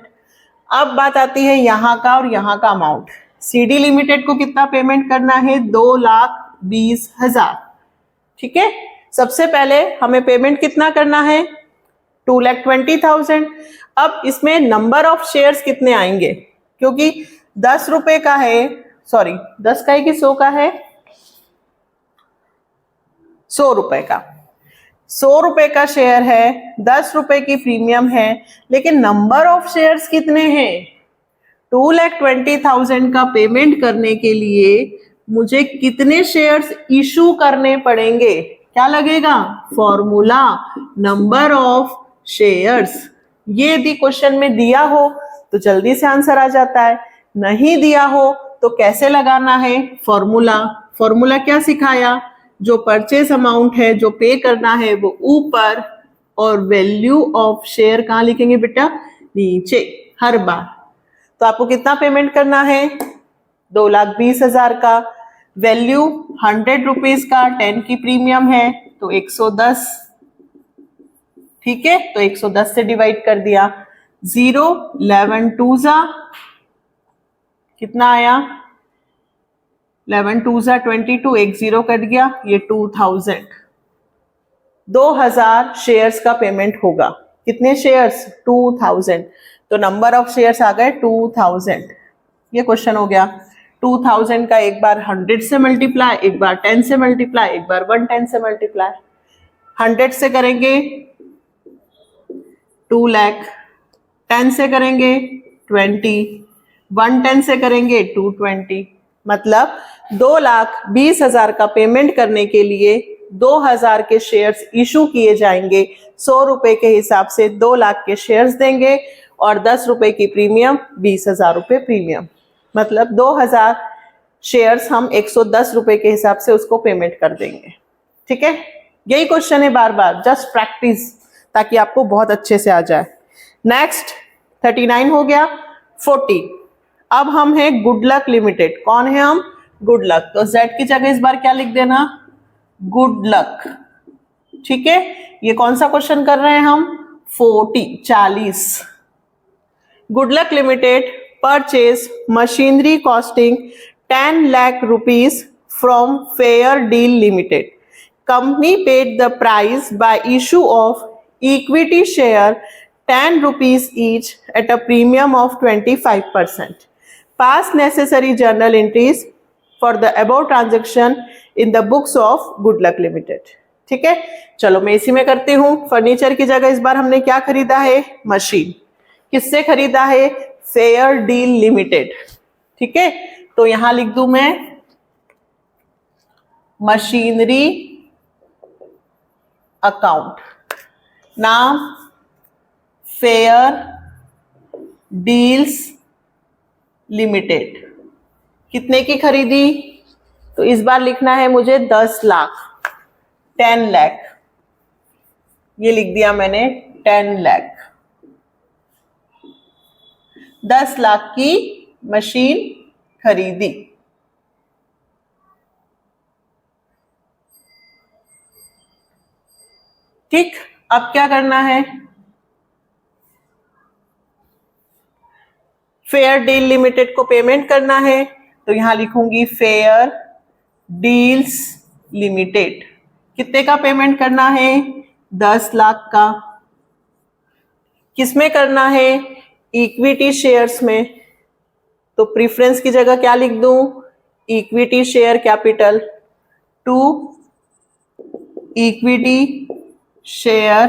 अब बात आती है यहाँ का और यहाँ का अमाउंट। CD लिमिटेड को कितना पेमेंट करना है? 2,20,000। ठीक है, सबसे पहले हमें पेमेंट कितना करना है, 2,20,000। अब इसमें नंबर ऑफ शेयर्स कितने आएंगे, क्योंकि 10 रुपए का है, सॉरी 10 का है कि 100 का है, 100 रुपए का, 100 रुपए का शेयर है, 10 रुपए की प्रीमियम है, लेकिन नंबर ऑफ शेयर्स कितने हैं, 2,20,000 का पेमेंट करने के लिए मुझे कितने शेयर्स इशू करने पड़ेंगे, क्या लगेगा, फॉर्मूला नंबर ऑफ शेयर्स। ये यदि क्वेश्चन में दिया हो तो जल्दी से आंसर आ जाता है, नहीं दिया हो तो कैसे लगाना है फॉर्मूला। फॉर्मूला क्या सिखाया, जो परचेज अमाउंट है, जो पे करना है वो ऊपर, और वैल्यू ऑफ शेयर कहाँ लिखेंगे बेटा, नीचे हर बार। तो आपको कितना पेमेंट करना है, 2,20,000 का, वैल्यू 100 रुपीज का, 10 की प्रीमियम है तो 110, ठीक है, तो 110 से डिवाइड कर दिया, 0 11 2 कितना आया, 11 2 22, एक 0 कट गया, ये 2,000 शेयर्स का पेमेंट होगा। कितने शेयर्स, 2,000, तो नंबर ऑफ शेयर्स आ गए 2,000। ये क्वेश्चन हो गया। 2,000 का एक बार 100 से मल्टीप्लाई, एक बार 10 से मल्टीप्लाई, एक बार 110 से मल्टीप्लाई। 100 से करेंगे 2 लाख, 10 से करेंगे 20, 110 से करेंगे 220, मतलब 2,20,000 का पेमेंट करने के लिए 2,000 के शेयर्स इशू किए जाएंगे। 100 रुपए के हिसाब से 2 लाख के शेयर्स देंगे और 10 रुपए की प्रीमियम, 20,000 रुपए प्रीमियम, मतलब 2,000 शेयर्स हम 110 रुपए के हिसाब से उसको पेमेंट कर देंगे। ठीक है, यही क्वेश्चन है, बार बार जस्ट प्रैक्टिस, ताकि आपको बहुत अच्छे से आ जाए। नेक्स्ट 39 हो गया। 40, अब हम हैं गुड लक लिमिटेड। कौन है हम, गुड लक, तो Z की जगह इस बार क्या लिख देना, गुड लक। ठीक है, ये कौन सा क्वेश्चन कर रहे हैं हम, 40। Good luck limited purchase machinery costing 10 lakh rupees from fair deal limited. Company paid the price by issue of equity share 10 rupees each at a premium of 25%. Pass necessary journal entries for the above transaction in the books of Good Luck Limited. ठीक है, चलो मैं इसी में करती हूँ। Furniture की जगह इस बार हमने क्या खरीदा है, मशीन। किससे खरीदा है, फेयर डील लिमिटेड। ठीक है, तो यहां लिख दूं मैं मशीनरी अकाउंट, नाम फेयर डील्स लिमिटेड। कितने की खरीदी, तो इस बार लिखना है मुझे 10 लाख, 10 लाख, ये लिख दिया मैंने 10 लाख। 10 लाख की मशीन खरीदी। ठीक, अब क्या करना है, फेयर डील लिमिटेड को पेमेंट करना है, तो यहां लिखूंगी फेयर डील्स लिमिटेड। कितने का पेमेंट करना है, 10 लाख का। किसमें करना है, इक्विटी शेयर्स में, तो प्रीफरेंस की जगह क्या लिख दूं, equity share capital to equity share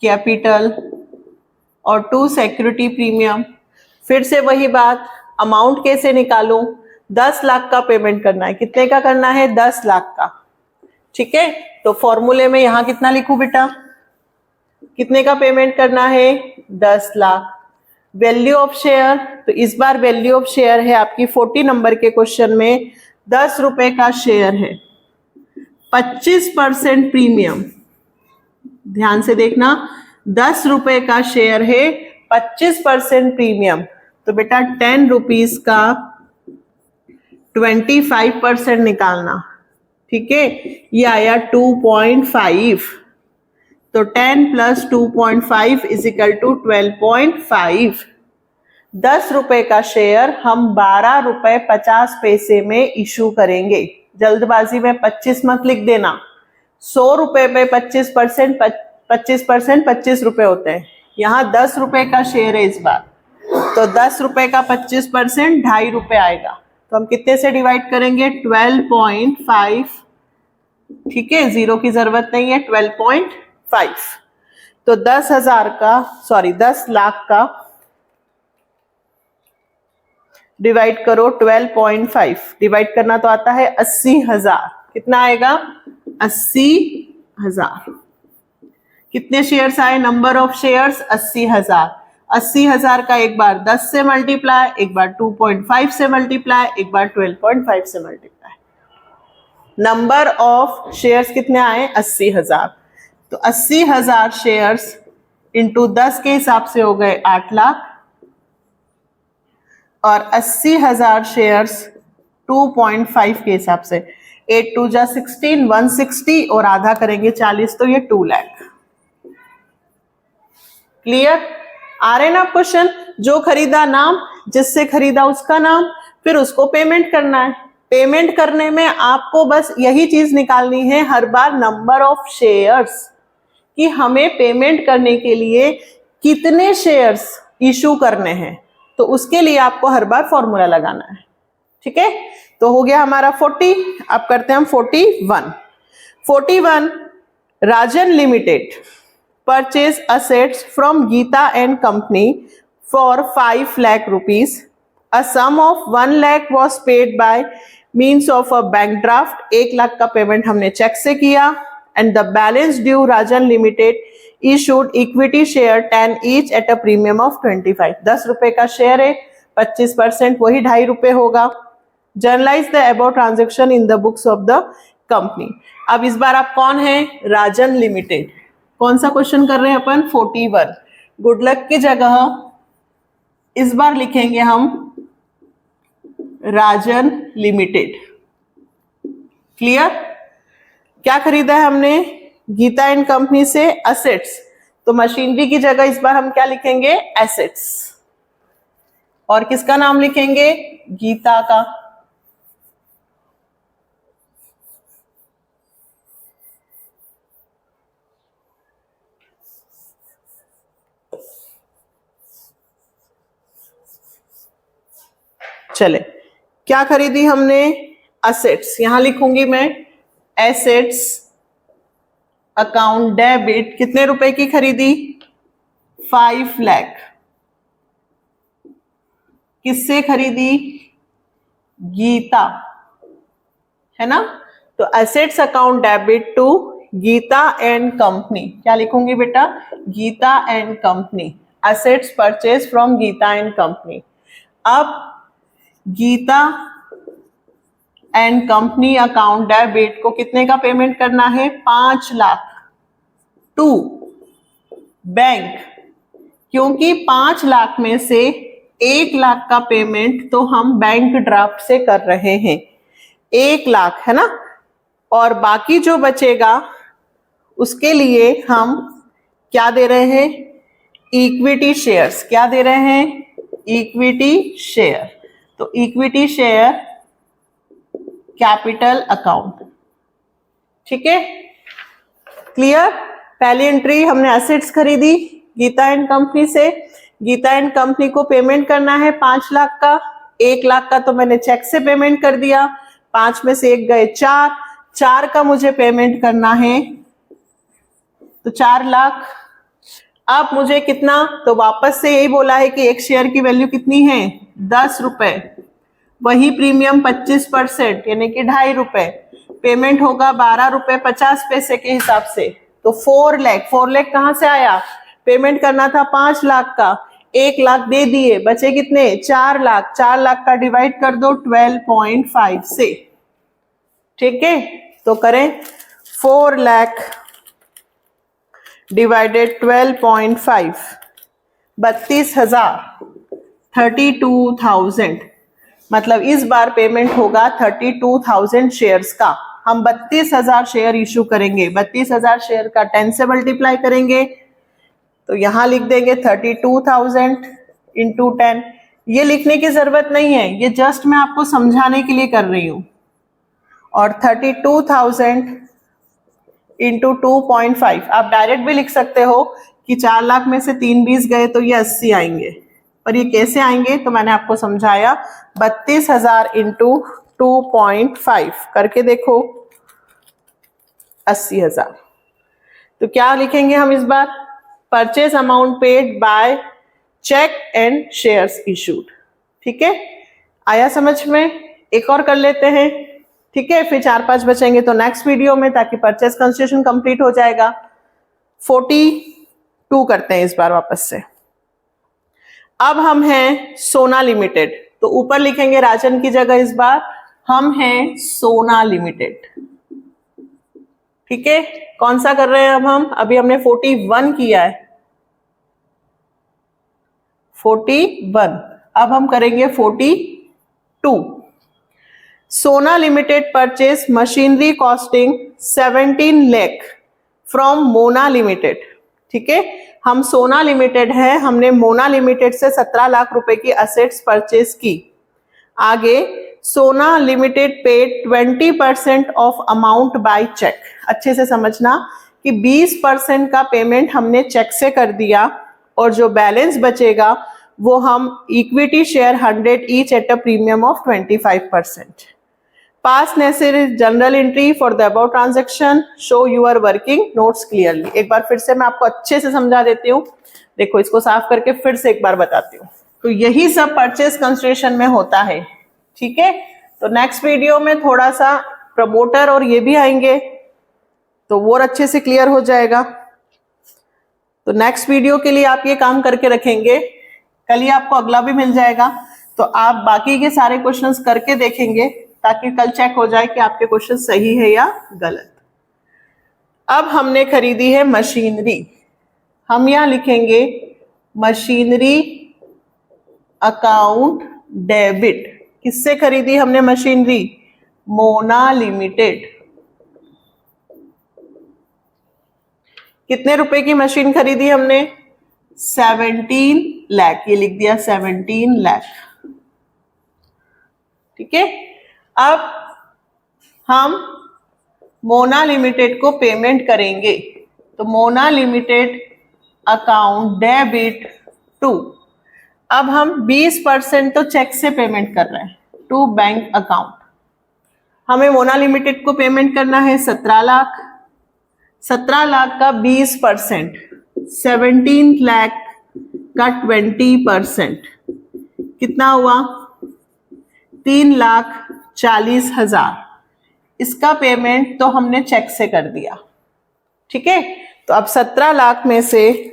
capital और टू सिक्योरिटी प्रीमियम। फिर से वही बात, अमाउंट कैसे निकालूं, 10 लाख का पेमेंट करना है। कितने का करना है, 10 लाख का। ठीक है, तो फॉर्मूले में यहां कितना लिखूं बेटा, कितने का पेमेंट करना है, 10 लाख। वैल्यू ऑफ शेयर, तो इस बार वैल्यू ऑफ शेयर है आपकी 40 नंबर के क्वेश्चन में 10 रुपए का शेयर है, 25% प्रीमियम। ध्यान से देखना, 10 रुपए का शेयर है, 25% प्रीमियम, तो बेटा 10 रुपीज का 25% निकालना। ठीक है, ये आया 2.5, तो 10 + 2.5 = 12.5। 10 रुपए का शेयर हम 12 रुपए 50 पैसे में इशू करेंगे। जल्दबाजी में 25 मत लिख देना, 100 रुपए पे 25%, 25 रुपए होते हैं। यहाँ 10 रुपए का शेयर है इस बार, तो 10 रुपए का 25% 2.5 रुपए आएगा। तो हम कितने से डिवाइड करेंगे? 12.5। ठीक है, जीरो की जरूरत नहीं है, 12.5। तो 10 लाख का डिवाइड करो 12.5, डिवाइड करना तो आता है 80,000। कितना आएगा? 80,000। कितने शेयर्स आए? Number of shares 80,000। 80,000 का एक बार 10 से मल्टीप्लाई, एक बार 2.5 से मल्टीप्लाई, एक बार 12.5 से मल्टीप्लाई। नंबर ऑफ शेयर्स कितने आए? 80,000। तो 80,000 शेयर्स इंटू 10 के हिसाब से हो गए 8 लाख, और 80,000 शेयर्स 2.5 के हिसाब से 8 2 जा 16, 160, और आधा करेंगे 40, तो ये 2 लाख। क्लियर? आ रहे ना क्वेश्चन? जो खरीदा नाम, जिससे खरीदा उसका नाम, फिर उसको पेमेंट करना है। पेमेंट करने में आपको बस यही चीज निकालनी है हर बार, नंबर ऑफ शेयर्स, कि हमें पेमेंट करने के लिए कितने शेयर्स इशू करने हैं। तो उसके लिए आपको हर बार फॉर्मूला लगाना है। ठीक है, तो हो गया हमारा 40। अब करते हैं हम 41। 41, राजन limited purchase assets from Geeta and Company for 5 lakh rupees. A sum of 1 lakh was paid by means of a bank draft. 1 lakh का पेमेंट हमने चेक से किया। And the balance due Rajan Limited issued equity share 10 each at a premium of 25. 10 रुपए का share है, 25% वही 2.5 रुपए होगा। Journalize the above transaction in the books of the company. अब इस बार आप कौन है? राजन लिमिटेड। कौन सा क्वेश्चन कर रहे हैं अपन? 41। गुड लक की जगह इस बार लिखेंगे हम राजन लिमिटेड। क्लियर? क्या खरीदा है हमने? गीता एंड कंपनी से एसेट्स, तो मशीनरी की जगह इस बार हम क्या लिखेंगे? एसेट्स। और किसका नाम लिखेंगे? गीता का। चले, क्या खरीदी हमने? एसेट्स। यहां लिखूंगी मैं एसेट्स अकाउंट डेबिट। कितने रुपए की खरीदी? 5 लाख। किससे खरीदी? गीता, है ना? तो assets account debit to Geeta and company. क्या लिखूंगी बेटा? Geeta and company. Assets purchase from Geeta and company. अब Geeta and company account debit को कितने का पेमेंट करना है? 5 लाख टू बैंक, क्योंकि 5 लाख में से 1 लाख का पेमेंट तो हम बैंक ड्राफ्ट से कर रहे हैं, 1 लाख, है ना? और बाकी जो बचेगा उसके लिए हम क्या दे रहे हैं? Equity shares. क्या दे रहे हैं? Equity share. तो इक्विटी शेयर कैपिटल अकाउंट। ठीक है, क्लियर? पहली एंट्री हमने एसेट्स खरीदी गीता एंड कंपनी से। गीता एंड कंपनी को पेमेंट करना है 5 लाख का। 1 लाख का तो मैंने चेक से पेमेंट कर दिया, 5 में से 1 गए 4, 4 का मुझे पेमेंट करना है, तो 4 लाख। अब मुझे कितना? तो वापस से यही बोला है कि एक शेयर की वैल्यू कितनी है? 10 रुपए। वही प्रीमियम 25% यानी कि 2.5 रुपए। पेमेंट होगा 12 रुपए 50 पैसे के हिसाब से, तो 4 लाख। 4 लाख कहां से आया? पेमेंट करना था 5 लाख का, 1 लाख दे दिए, बचे कितने? 4 लाख। 4 लाख का डिवाइड कर दो 12.5 से। ठीक है, तो करें 4 लाख डिवाइडेड 12.5, 32,000, 32,000। मतलब इस बार पेमेंट होगा 32,000 शेयर्स का। हम 32,000 शेयर इशू करेंगे। 32,000 शेयर का 10 से मल्टीप्लाई करेंगे, तो यहां लिख देंगे 32,000 इंटू 10। ये लिखने की जरूरत नहीं है, ये जस्ट मैं आपको समझाने के लिए कर रही हूं। और 32,000 इंटू 2.5। आप डायरेक्ट भी लिख सकते हो कि 4 लाख में से 3 20 गए तो ये 80 आएंगे, पर ये कैसे आएंगे तो मैंने आपको समझाया। 32,000 इंटू 2.5 करके देखो, 80,000। तो क्या लिखेंगे हम इस बार? Purchase amount paid by cheque and shares issued. ठीक है, आया समझ में? एक और कर लेते हैं, ठीक है, फिर 4-5 बचेंगे तो नेक्स्ट वीडियो में, ताकि परचेज कंसिडरेशन कंप्लीट हो जाएगा। 42 करते हैं इस बार वापस से। अब हम हैं सोना लिमिटेड, तो ऊपर लिखेंगे राजन की जगह इस बार हम हैं सोना लिमिटेड। ठीक है, कौन सा कर रहे हैं अब हम? अभी हमने 41 किया है, 41। अब हम करेंगे 42। सोना limited purchase machinery costing 17 lakh from Mona limited. ठीक है, हम सोना लिमिटेड है, हमने मोना लिमिटेड से 17 लाख रुपए की असेट्स परचेज की। आगे Sona Limited paid 20% of amount by cheque. अच्छे से समझना कि 20% का पेमेंट हमने चेक से कर दिया, और जो बैलेंस बचेगा वो हम equity share 100 each at a premium of 25%। Pass necessary journal entry for the above transaction, show your working notes clearly. एक बार फिर से मैं आपको अच्छे से समझा देती हूँ। देखो, इसको साफ करके फिर से एक बार बताती हूँ। तो यही सब परचेज कंसिडरेशन में होता है। ठीक है, तो नेक्स्ट वीडियो में थोड़ा सा प्रमोटर और ये भी आएंगे, तो वो अच्छे से क्लियर हो जाएगा। तो नेक्स्ट वीडियो के लिए आप ये काम करके रखेंगे, कल ही आपको अगला भी मिल जाएगा, तो आप बाकी के सारे क्वेश्चंस करके देखेंगे, ताकि कल चेक हो जाए कि आपके क्वेश्चन सही है या गलत। अब हमने खरीदी है मशीनरी, हम यहां लिखेंगे मशीनरी अकाउंट डेबिट। किससे खरीदी हमने मशीनरी? मोना लिमिटेड। कितने रुपए की मशीन खरीदी हमने? 17 लाख। ये लिख दिया 17 लाख। ठीक है, अब हम मोना लिमिटेड को पेमेंट करेंगे, तो Mona Limited account debit to, अब हम 20% तो चेक से पेमेंट कर रहे हैं, टू बैंक अकाउंट। हमें मोना लिमिटेड को पेमेंट करना है 17 लाख। 17 लाख का 20%, 17 लाख का 20% कितना हुआ? 3,40,000। इसका पेमेंट तो हमने चेक से कर दिया। ठीक है, तो अब 17 लाख में से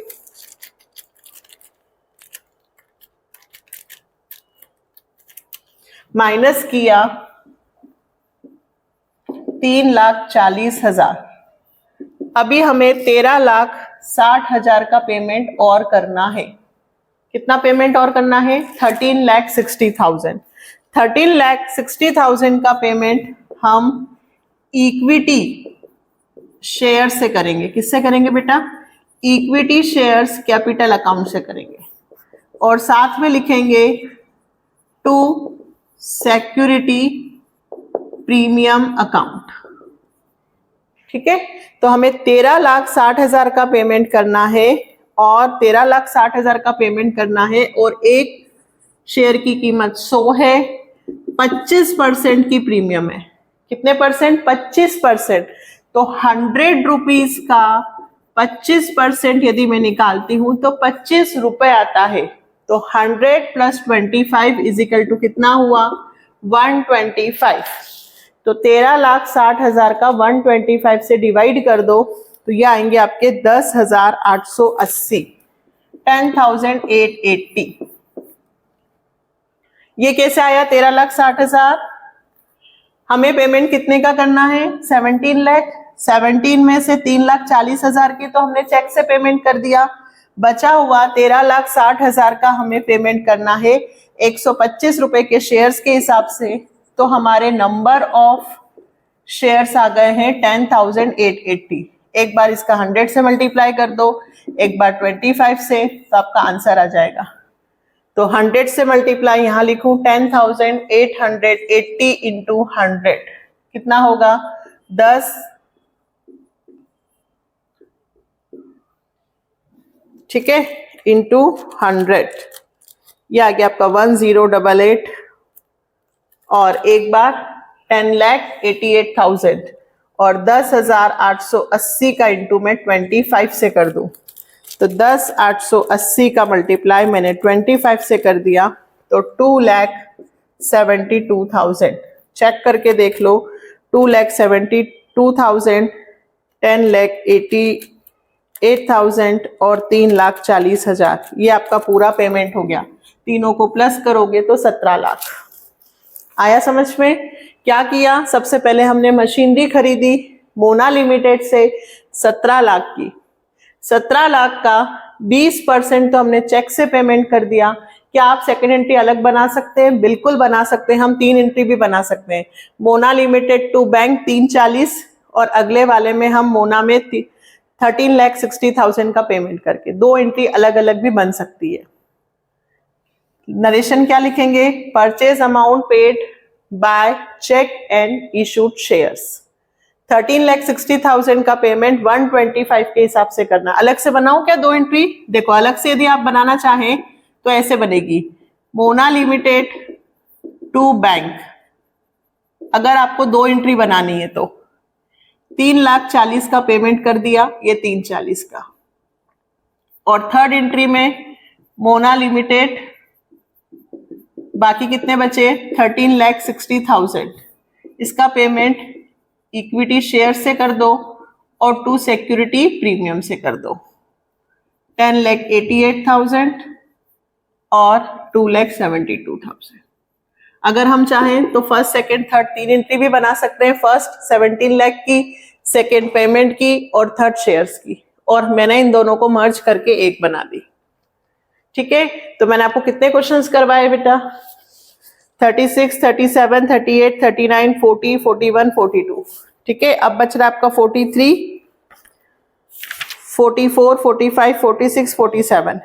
माइनस किया 3,40,000। अभी हमें 13,60,000 का पेमेंट और करना है। कितना पेमेंट और करना है? 13,60,000। 13,60,000 का पेमेंट हम इक्विटी शेयर से करेंगे। किससे करेंगे बेटा? इक्विटी शेयर्स कैपिटल अकाउंट से करेंगे, और साथ में लिखेंगे टू सिक्योरिटी प्रीमियम अकाउंट। ठीक है, तो हमें 13,60,000 का पेमेंट करना है, और 13,60,000 का पेमेंट करना है, और एक शेयर की कीमत 100 है, 25% की प्रीमियम है। कितने परसेंट? 25%। तो 100 रुपीज का 25% यदि मैं निकालती हूं तो 25 रुपए आता है। तो 100 + 25 इजिकल टू कितना हुआ? 125। तो 13,60,000 का 125 से डिवाइड कर दो, तो ये आएंगे आपके 10,880, 10,880। ये कैसे आया 13,60,000? हमें पेमेंट कितने का करना है? 17 लाख। 17 में से 3,40,000 की तो हमने चेक से पेमेंट कर दिया, बचा हुआ 13,60,000 का हमें पेमेंट करना है 125 रुपए के शेयर्स के हिसाब से। तो हमारे नंबर ऑफ शेयर्स आ गए हैं 10,880। एक बार इसका 100 से मल्टीप्लाई कर दो, एक बार 25 से, तो आपका आंसर आ जाएगा। तो 100 से मल्टीप्लाई यहां लिखूं 10,880 इंटू 100 कितना होगा? 10 ठीक है, इंटू 100, ये आ गया आपका 1088 और एक बार 10,88,000 और 10,880 का इंटू मैं 25 से कर दूं तो 10,880 का मल्टीप्लाई मैंने 25 से कर दिया तो 2,72,000। चेक करके देख लो, 2,72,000, 10,88,000 और 3,40,000, ये आपका पूरा पेमेंट हो गया। तीनों को प्लस करोगे तो 17 लाख। आया समझ में? क्या किया, सबसे पहले हमने मशीनरी खरीदी मोना लिमिटेड से 17 लाख की। 17 लाख का 20% तो हमने चेक से पेमेंट कर दिया। क्या आप सेकेंड एंट्री अलग बना सकते हैं? बिल्कुल बना सकते हैं, हम 3 एंट्री भी बना सकते हैं। मोना लिमिटेड टू बैंक 340 और अगले वाले में हम मोना में 13,60,000 का पेमेंट करके 2 एंट्री अलग अलग भी बन सकती है। नरेशन क्या लिखेंगे? Purchase amount paid by cheque and issued shares. 13,60,000 का पेमेंट 125 के हिसाब से करना। अलग से बनाओ क्या 2 एंट्री? देखो, अलग से यदि आप बनाना चाहें तो ऐसे बनेगी, मोना लिमिटेड टू बैंक। अगर आपको 2 एंट्री बनानी है तो 3,40,000 का पेमेंट कर दिया, ये 340 का। और थर्ड एंट्री में मोना लिमिटेड, बाकी कितने बचे? 13,60,000, इसका पेमेंट इक्विटी शेयर से कर दो और टू सिक्योरिटी प्रीमियम से कर दो। 10,88,000 और 2,72,000। अगर हम चाहें तो फर्स्ट सेकंड थर्ड 3 एंट्री भी बना सकते हैं। फर्स्ट 17 लाख की, सेकंड पेमेंट की और थर्ड शेयर्स की, और मैंने इन दोनों को मर्ज करके एक बना दी। ठीक है, तो मैंने आपको कितने क्वेश्चंस करवाए बेटा? 36, 37, 38, 39, 40, 41, 42। ठीक है, अब बच रहा है आपका 43, 44, 45, 46, 47।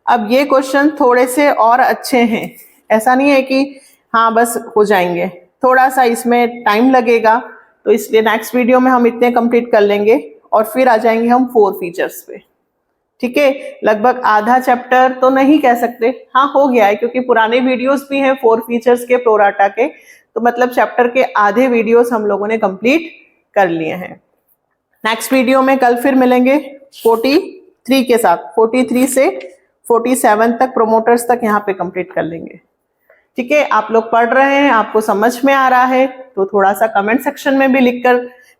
अब ये क्वेश्चन थोड़े से और अच्छे हैं, ऐसा नहीं है कि हाँ बस हो जाएंगे, थोड़ा सा इसमें टाइम लगेगा, तो इसलिए नेक्स्ट वीडियो में हम इतने कंप्लीट कर लेंगे और फिर आ जाएंगे हम 4 फीचर्स पे। ठीक है, लगभग आधा चैप्टर तो नहीं कह सकते, हाँ हो गया है, क्योंकि पुराने वीडियोस भी हैं 4 फीचर्स के प्रोराटा के, तो मतलब चैप्टर के आधे वीडियोस हम लोगों ने कंप्लीट कर लिए हैं। नेक्स्ट वीडियो में कल फिर मिलेंगे 43 के साथ, 43 से 47 तक, प्रोमोटर्स तक यहाँ पे कंप्लीट कर लेंगे। ठीक है, आप लोग पढ़ रहे हैं, आपको समझ में आ रहा है तो थोड़ा सा कमेंट सेक्शन में भी लिखकर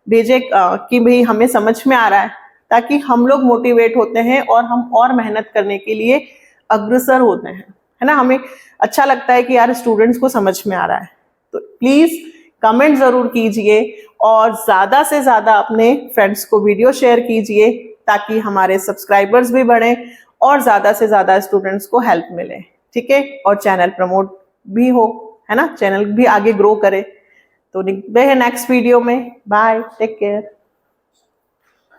भेजे कि भाई हमें समझ में आ रहा है, ताकि हम लोग मोटिवेट होते हैं और हम और मेहनत करने के लिए अग्रसर होते हैं, है ना। हमें अच्छा लगता है कि यार स्टूडेंट्स को समझ में आ रहा है। तो प्लीज कमेंट जरूर कीजिए और ज्यादा से ज्यादा अपने फ्रेंड्स को वीडियो शेयर कीजिए, ताकि हमारे सब्सक्राइबर्स भी बढ़े और ज्यादा से ज्यादा स्टूडेंट्स को हेल्प मिले। ठीक है, और चैनल प्रमोट भी हो, है ना, चैनल भी आगे ग्रो करे। तो मिलते हैं नेक्स्ट वीडियो में। Bye, take care.